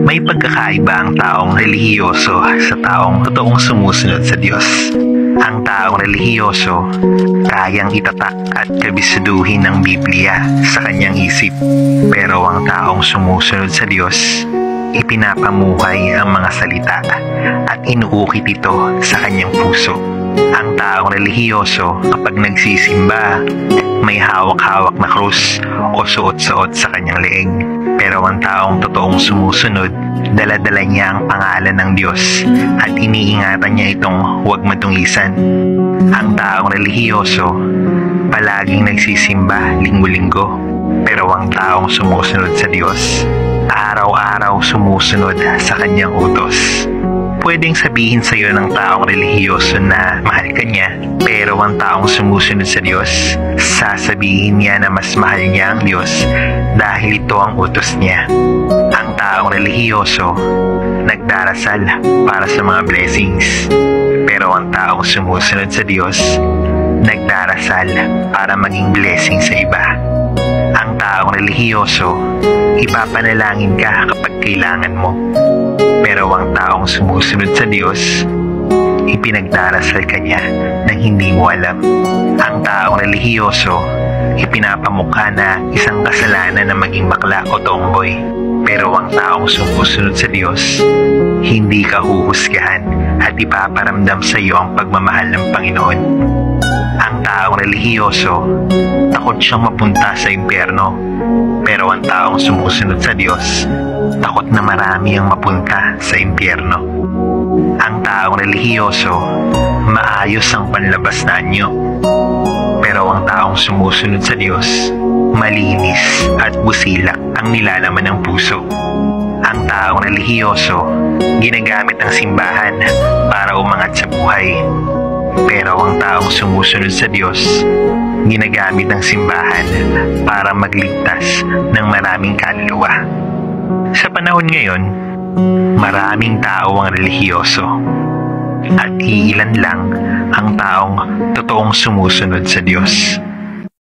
May pagkakaiba ang taong relihiyoso sa taong totoong sumusunod sa Diyos. Ang taong relihiyoso, kayang itatak at kabisduhin ng Biblia sa kanyang isip. Pero ang taong sumusunod sa Diyos, ipinapamuhay ang mga salita at inuukit ito sa kanyang puso. Ang taong relihiyoso, kapag nagsisimba, may hawak-hawak na krus o suot-suot sa kanyang leeg. Pero ang taong totoong sumusunod, dala-dala niya ang pangalan ng Diyos at iniingatan niya itong huwag matungisan. Ang taong relihiyoso, palaging nagsisimba linggo-linggo. Pero ang taong sumusunod sa Diyos, araw-araw sumusunod sa kanyang utos. Pwedeng sabihin sa iyo ng taong relihiyoso na mahal ka niya, pero ang taong sumusunod sa Diyos, sasabihin niya na mas mahal niya ang Diyos dahil ito ang utos niya. Ang taong relihiyoso, nagdarasal para sa mga blessings, pero ang taong sumusunod sa Diyos, nagdarasal para maging blessing sa iba. Ang taong relihiyoso, ipapanalangin ka kapag kailangan mo. Pero ang taong sumusunod sa Diyos, ipinagdarasal ka niya nang hindi mo alam. Ang taong relihiyoso, ipinapamukha na isang kasalanan na maging bakla o tomboy. Pero ang taong sumusunod sa Diyos, hindi ka huhusgahan at ipaparamdam sa iyo ang pagmamahal ng Panginoon. Ang taong relihiyoso, takot siyang mapunta sa impyerno. Pero ang taong sumusunod sa Diyos, takot na marami ang mapunta sa impyerno. Ang taong relihiyoso, maayos ang panlabas na anyo. Pero ang taong sumusunod sa Diyos, malinis at busilak ang nilalaman ng puso. Ang taong relihiyoso, ginagamit ang simbahan para umangat sa buhay. Pero ang taong sumusunod sa Diyos, ginagamit ang simbahan para magligtas ng maraming kaluluwa. Sa panahon ngayon, maraming tao ang relihiyoso at iilan lang ang taong totoong sumusunod sa Diyos.